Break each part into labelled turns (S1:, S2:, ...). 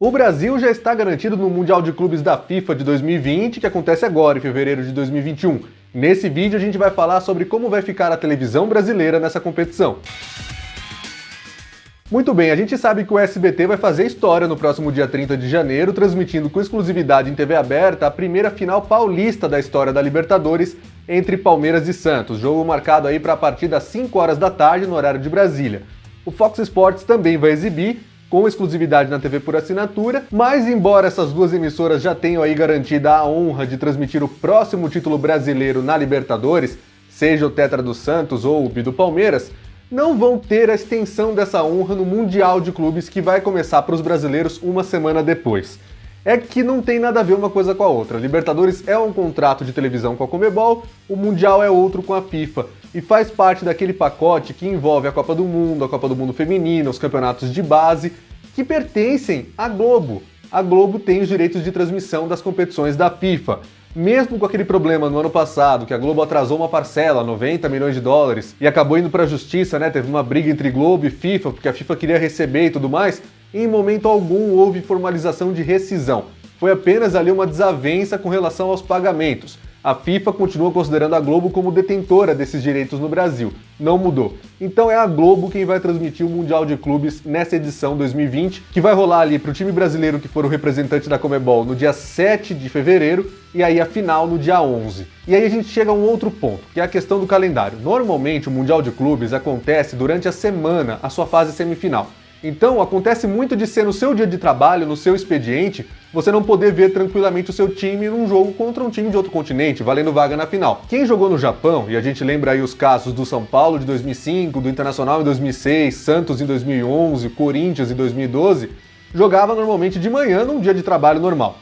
S1: O Brasil já está garantido no Mundial de Clubes da FIFA de 2020, que acontece agora, em fevereiro de 2021. Nesse vídeo a gente vai falar sobre como vai ficar a televisão brasileira nessa competição. Muito bem, a gente sabe que o SBT vai fazer história no próximo dia 30 de janeiro, transmitindo com exclusividade em TV aberta a primeira final paulista da história da Libertadores entre Palmeiras e Santos, jogo marcado aí para a partir das 5 horas da tarde no horário de Brasília. O Fox Sports também vai exibir, com exclusividade na TV por assinatura, mas embora essas duas emissoras já tenham aí garantida a honra de transmitir o próximo título brasileiro na Libertadores, seja o Tetra do Santos ou o Bi do Palmeiras, não vão ter a extensão dessa honra no Mundial de Clubes que vai começar para os brasileiros uma semana depois. É que não tem nada a ver uma coisa com a outra. A Libertadores é um contrato de televisão com a Conmebol, o Mundial é outro com a FIFA, e faz parte daquele pacote que envolve a Copa do Mundo Feminina, os campeonatos de base, que pertencem à Globo. A Globo tem os direitos de transmissão das competições da FIFA. Mesmo com aquele problema no ano passado, que a Globo atrasou uma parcela, 90 milhões de dólares, e acabou indo para a justiça, né? Teve uma briga entre Globo e FIFA, porque a FIFA queria receber e tudo mais, em momento algum houve formalização de rescisão. Foi apenas ali uma desavença com relação aos pagamentos. A FIFA continua considerando a Globo como detentora desses direitos no Brasil. Não mudou. Então é a Globo quem vai transmitir o Mundial de Clubes nessa edição 2020, que vai rolar ali para o time brasileiro que for o representante da Conmebol no dia 7 de fevereiro e aí a final no dia 11. E aí a gente chega a um outro ponto, que é a questão do calendário. Normalmente o Mundial de Clubes acontece durante a semana, a sua fase semifinal. Então, acontece muito de ser no seu dia de trabalho, no seu expediente, você não poder ver tranquilamente o seu time num jogo contra um time de outro continente, valendo vaga na final. Quem jogou no Japão, e a gente lembra aí os casos do São Paulo de 2005, do Internacional em 2006, Santos em 2011, Corinthians em 2012, jogava normalmente de manhã num dia de trabalho normal.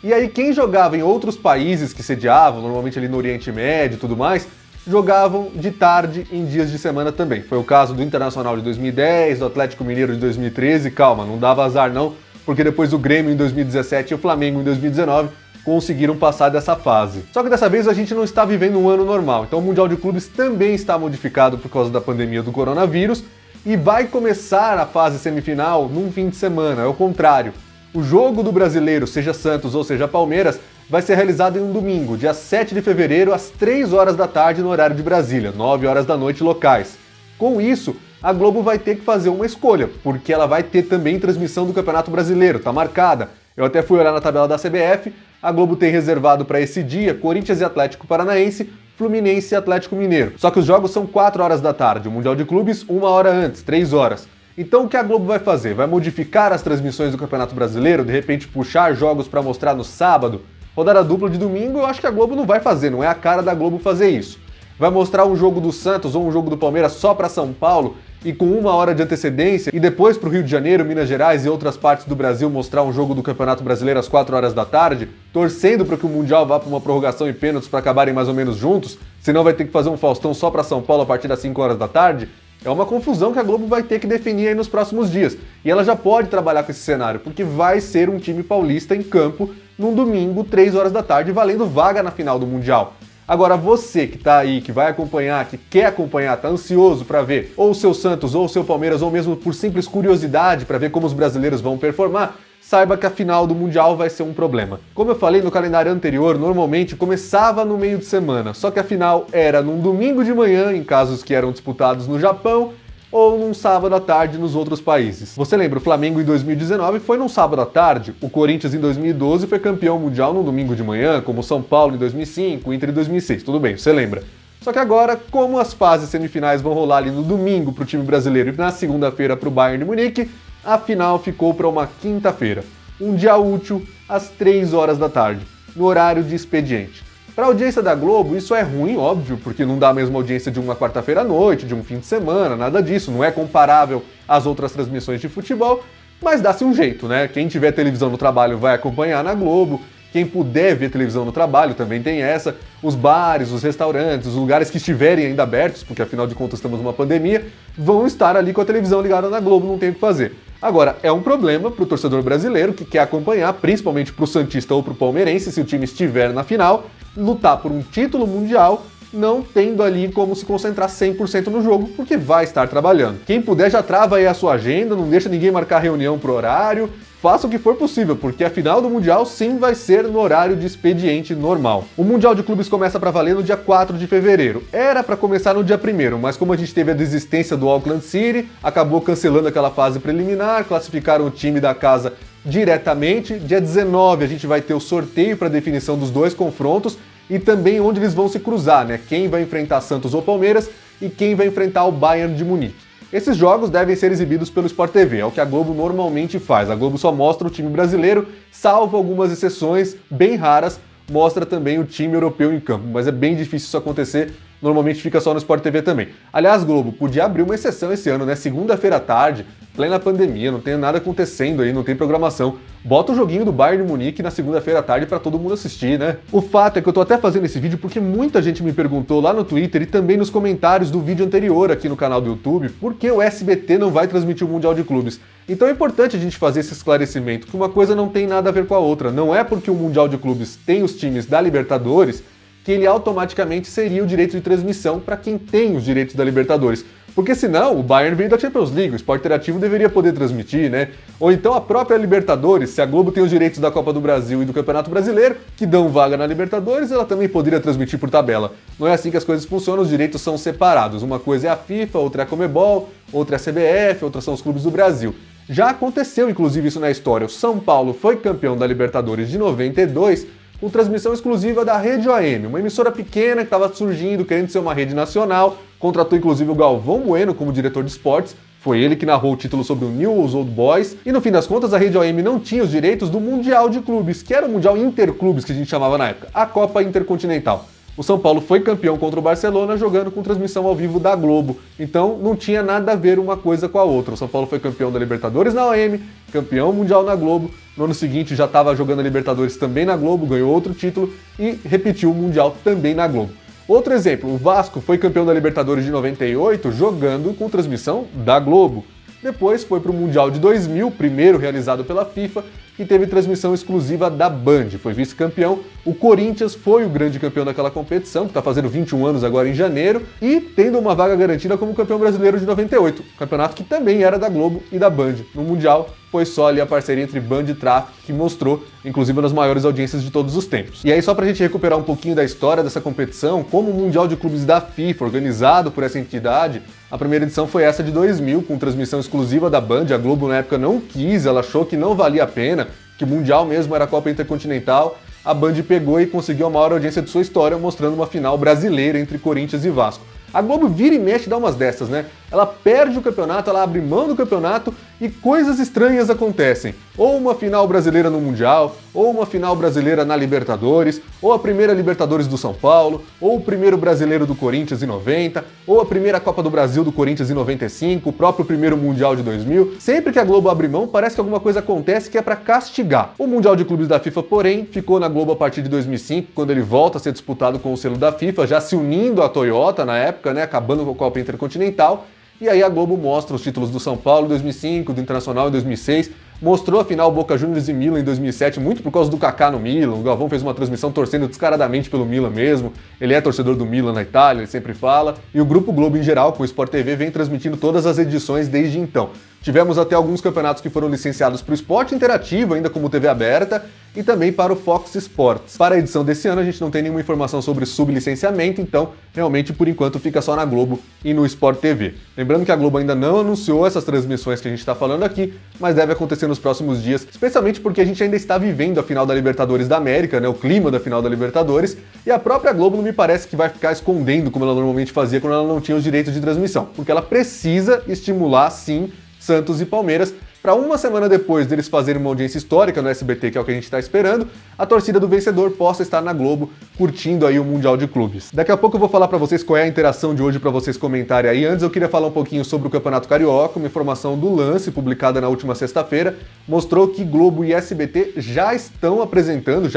S1: E aí quem jogava em outros países que sediavam, normalmente ali no Oriente Médio e tudo mais, jogavam de tarde em dias de semana também. Foi o caso do Internacional de 2010, do Atlético Mineiro de 2013, calma, não dava azar não, porque depois o Grêmio em 2017 e o Flamengo em 2019 conseguiram passar dessa fase. Só que dessa vez a gente não está vivendo um ano normal, então o Mundial de Clubes também está modificado por causa da pandemia do coronavírus e vai começar a fase semifinal num fim de semana, é o contrário. O jogo do brasileiro, seja Santos ou seja Palmeiras, vai ser realizado em um domingo, dia 7 de fevereiro, às 3 horas da tarde no horário de Brasília, 9 horas da noite locais. Com isso, a Globo vai ter que fazer uma escolha, porque ela vai ter também transmissão do Campeonato Brasileiro, tá marcada. Eu até fui olhar na tabela da CBF, a Globo tem reservado para esse dia Corinthians e Atlético Paranaense, Fluminense e Atlético Mineiro. Só que os jogos são 4 horas da tarde, o Mundial de Clubes 1 hora antes, 3 horas. Então o que a Globo vai fazer? Vai modificar as transmissões do Campeonato Brasileiro, de repente puxar jogos para mostrar no sábado? Rodada dupla de domingo, eu acho que a Globo não vai fazer, não é a cara da Globo fazer isso. Vai mostrar um jogo do Santos ou um jogo do Palmeiras só para São Paulo e com 1 hora de antecedência e depois para o Rio de Janeiro, Minas Gerais e outras partes do Brasil mostrar um jogo do Campeonato Brasileiro às 4 horas da tarde, torcendo para que o Mundial vá para uma prorrogação e pênaltis para acabarem mais ou menos juntos, senão vai ter que fazer um Faustão só para São Paulo a partir das 5 horas da tarde. É uma confusão que a Globo vai ter que definir aí nos próximos dias. E ela já pode trabalhar com esse cenário, porque vai ser um time paulista em campo num domingo, 3 horas da tarde, valendo vaga na final do Mundial. Agora você que tá aí, que vai acompanhar, que quer acompanhar, tá ansioso para ver ou o seu Santos ou o seu Palmeiras, ou mesmo por simples curiosidade para ver como os brasileiros vão performar, saiba que a final do Mundial vai ser um problema. Como eu falei no calendário anterior, normalmente começava no meio de semana, só que a final era num domingo de manhã, em casos que eram disputados no Japão, ou num sábado à tarde nos outros países. Você lembra, o Flamengo em 2019 foi num sábado à tarde, o Corinthians em 2012 foi campeão mundial num domingo de manhã, como o São Paulo em 2005, o Inter em 2006, tudo bem, você lembra. Só que agora, como as fases semifinais vão rolar ali no domingo para o time brasileiro e na segunda-feira para o Bayern de Munique, a final ficou para uma quinta-feira, um dia útil, às 3 horas da tarde, no horário de expediente. Para a audiência da Globo, isso é ruim, óbvio, porque não dá a mesma audiência de uma quarta-feira à noite, de um fim de semana, nada disso, não é comparável às outras transmissões de futebol, mas dá-se um jeito, né? Quem tiver televisão no trabalho vai acompanhar na Globo, quem puder ver televisão no trabalho também tem essa, os bares, os restaurantes, os lugares que estiverem ainda abertos, porque afinal de contas estamos numa pandemia, vão estar ali com a televisão ligada na Globo, não tem o que fazer. Agora, é um problema para o torcedor brasileiro que quer acompanhar, principalmente para o santista ou para o palmeirense, se o time estiver na final, lutar por um título mundial, não tendo ali como se concentrar 100% no jogo, porque vai estar trabalhando. Quem puder já trava aí a sua agenda, não deixa ninguém marcar reunião pro horário, faça o que for possível, porque a final do Mundial sim vai ser no horário de expediente normal. O Mundial de Clubes começa para valer no dia 4 de fevereiro. Era para começar no dia 1º, mas como a gente teve a desistência do Auckland City, acabou cancelando aquela fase preliminar, classificaram o time da casa diretamente. Dia 19 a gente vai ter o sorteio para definição dos dois confrontos e também onde eles vão se cruzar, né? Quem vai enfrentar Santos ou Palmeiras e quem vai enfrentar o Bayern de Munique. Esses jogos devem ser exibidos pelo Sport TV, é o que a Globo normalmente faz. A Globo só mostra o time brasileiro, salvo algumas exceções bem raras, mostra também o time europeu em campo, mas é bem difícil isso acontecer, normalmente fica só no Sport TV também. Aliás, Globo, podia abrir uma exceção esse ano, né? Segunda-feira à tarde, plena pandemia, não tem nada acontecendo aí, não tem programação. Bota o joguinho do Bayern de Munique na segunda-feira à tarde pra todo mundo assistir, né? O fato é que eu tô até fazendo esse vídeo porque muita gente me perguntou lá no Twitter e também nos comentários do vídeo anterior aqui no canal do YouTube por que o SBT não vai transmitir o Mundial de Clubes. Então é importante a gente fazer esse esclarecimento, que uma coisa não tem nada a ver com a outra. Não é porque o Mundial de Clubes tem os times da Libertadores que ele automaticamente seria o direito de transmissão para quem tem os direitos da Libertadores. Porque senão o Bayern veio da Champions League, o Sport Interativo deveria poder transmitir, né? Ou então a própria Libertadores, se a Globo tem os direitos da Copa do Brasil e do Campeonato Brasileiro, que dão vaga na Libertadores, ela também poderia transmitir por tabela. Não é assim que as coisas funcionam, os direitos são separados. Uma coisa é a FIFA, outra é a Conmebol, outra é a CBF, outra são os clubes do Brasil. Já aconteceu, inclusive, isso na história. O São Paulo foi campeão da Libertadores de 92, com transmissão exclusiva da Rede OM, uma emissora pequena que estava surgindo, querendo ser uma rede nacional, contratou inclusive o Galvão Bueno como diretor de esportes, foi ele que narrou o título sobre o Newell's Old Boys, e no fim das contas a Rede OM não tinha os direitos do Mundial de Clubes, que era o Mundial Interclubes que a gente chamava na época, a Copa Intercontinental. O São Paulo foi campeão contra o Barcelona jogando com transmissão ao vivo da Globo, então não tinha nada a ver uma coisa com a outra. O São Paulo foi campeão da Libertadores na OM, campeão mundial na Globo, no ano seguinte já estava jogando a Libertadores também na Globo, ganhou outro título e repetiu o Mundial também na Globo. Outro exemplo, o Vasco foi campeão da Libertadores de 98 jogando com transmissão da Globo. Depois foi para o Mundial de 2000, primeiro realizado pela FIFA, que teve transmissão exclusiva da Band, foi vice-campeão. O Corinthians foi o grande campeão daquela competição, que está fazendo 21 anos agora em janeiro, e tendo uma vaga garantida como campeão brasileiro de 98, campeonato que também era da Globo e da Band. No Mundial foi só ali a parceria entre Band e Traffic que mostrou, inclusive, uma das maiores audiências de todos os tempos. E aí, só pra gente recuperar um pouquinho da história dessa competição, como o Mundial de Clubes da FIFA, organizado por essa entidade, a primeira edição foi essa de 2000, com transmissão exclusiva da Band. A Globo na época não quis, ela achou que não valia a pena, que o Mundial mesmo era a Copa Intercontinental. A Band pegou e conseguiu a maior audiência de sua história, mostrando uma final brasileira entre Corinthians e Vasco. A Globo vira e mexe e dá umas dessas, né? Ela perde o campeonato, ela abre mão do campeonato e coisas estranhas acontecem. Ou uma final brasileira no Mundial, ou uma final brasileira na Libertadores, ou a primeira Libertadores do São Paulo, ou o primeiro brasileiro do Corinthians em 90, ou a primeira Copa do Brasil do Corinthians em 95, o próprio primeiro Mundial de 2000. Sempre que a Globo abre mão, parece que alguma coisa acontece que é pra castigar. O Mundial de Clubes da FIFA, porém, ficou na Globo a partir de 2005, quando ele volta a ser disputado com o selo da FIFA, já se unindo à Toyota na época, né, acabando com a Copa Intercontinental. E aí a Globo mostra os títulos do São Paulo em 2005, do Internacional em 2006, mostrou a final Boca Juniors e Milan em 2007, muito por causa do Kaká no Milan. O Galvão fez uma transmissão torcendo descaradamente pelo Milan mesmo, ele é torcedor do Milan na Itália, ele sempre fala. E o Grupo Globo em geral, com o Sport TV, vem transmitindo todas as edições desde então. Tivemos até alguns campeonatos que foram licenciados para o Sport Interativo, ainda como TV aberta, e também para o Fox Sports. Para a edição desse ano, a gente não tem nenhuma informação sobre sublicenciamento, então, realmente, por enquanto, fica só na Globo e no Sport TV. Lembrando que a Globo ainda não anunciou essas transmissões que a gente está falando aqui, mas deve acontecer nos próximos dias, especialmente porque a gente ainda está vivendo a final da Libertadores da América, né, o clima da final da Libertadores, e a própria Globo não me parece que vai ficar escondendo, como ela normalmente fazia quando ela não tinha os direitos de transmissão, porque ela precisa estimular, sim, Santos e Palmeiras, para uma semana depois deles fazerem uma audiência histórica no SBT, que é o que a gente está esperando, a torcida do vencedor possa estar na Globo curtindo aí o Mundial de Clubes. Daqui a pouco eu vou falar para vocês qual é a interação de hoje para vocês comentarem aí. Antes eu queria falar um pouquinho sobre o Campeonato Carioca. Uma informação do Lance, publicada na última sexta-feira, mostrou que Globo e SBT já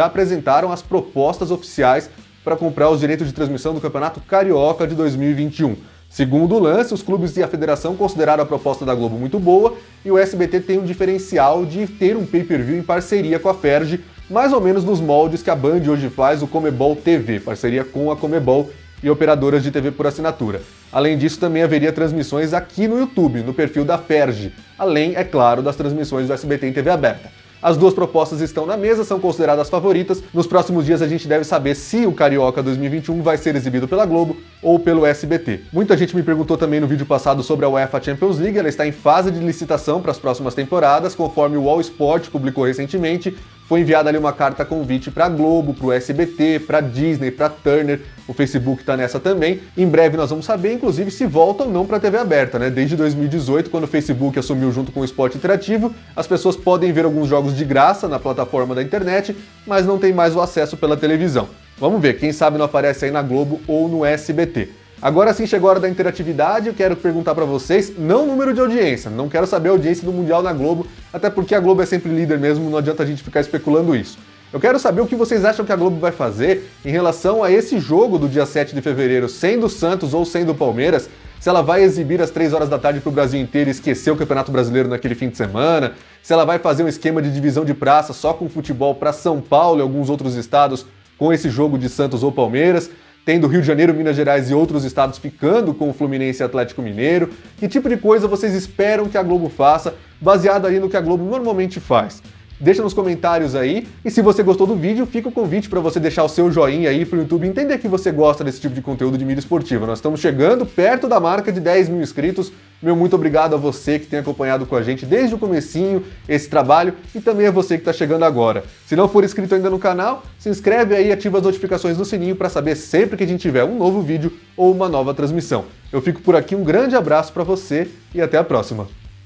S1: apresentaram as propostas oficiais para comprar os direitos de transmissão do Campeonato Carioca de 2021. Segundo o Lance, os clubes e a federação consideraram a proposta da Globo muito boa e o SBT tem um diferencial de ter um pay-per-view em parceria com a Ferg, mais ou menos nos moldes que a Band hoje faz o Comebol TV, parceria com a Comebol e operadoras de TV por assinatura. Além disso, também haveria transmissões aqui no YouTube, no perfil da Ferg, além, é claro, das transmissões do SBT em TV aberta. As duas propostas estão na mesa, são consideradas favoritas. Nos próximos dias a gente deve saber se o Carioca 2021 vai ser exibido pela Globo ou pelo SBT. Muita gente me perguntou também no vídeo passado sobre a UEFA Champions League. Ela está em fase de licitação para as próximas temporadas, conforme o All Sport publicou recentemente. Foi enviada ali uma carta convite para a Globo, para o SBT, para a Disney, para a Turner. O Facebook está nessa também. Em breve nós vamos saber, inclusive, se volta ou não para a TV aberta, né? Desde 2018, quando o Facebook assumiu junto com o Esporte Interativo, as pessoas podem ver alguns jogos de graça na plataforma da internet, mas não tem mais o acesso pela televisão. Vamos ver, quem sabe não aparece aí na Globo ou no SBT. Agora sim chegou a hora da interatividade, eu quero perguntar para vocês, não o número de audiência, não quero saber a audiência do Mundial na Globo, até porque a Globo é sempre líder mesmo, não adianta a gente ficar especulando isso. Eu quero saber o que vocês acham que a Globo vai fazer em relação a esse jogo do dia 7 de fevereiro, sendo o Santos ou sendo o Palmeiras, se ela vai exibir às 3 horas da tarde para o Brasil inteiro e esquecer o Campeonato Brasileiro naquele fim de semana, se ela vai fazer um esquema de divisão de praça só com futebol para São Paulo e alguns outros estados com esse jogo de Santos ou Palmeiras, tendo Rio de Janeiro, Minas Gerais e outros estados ficando com o Fluminense e Atlético Mineiro. Que tipo de coisa vocês esperam que a Globo faça, baseado aí no que a Globo normalmente faz? Deixa nos comentários aí, e se você gostou do vídeo, fica o convite para você deixar o seu joinha aí pro YouTube entender que você gosta desse tipo de conteúdo de mídia esportiva. Nós estamos chegando perto da marca de 10 mil inscritos. Meu muito obrigado a você que tem acompanhado com a gente desde o comecinho esse trabalho e também a você que está chegando agora. Se não for inscrito ainda no canal, se inscreve aí e ativa as notificações do sininho para saber sempre que a gente tiver um novo vídeo ou uma nova transmissão. Eu fico por aqui, um grande abraço para você e até a próxima.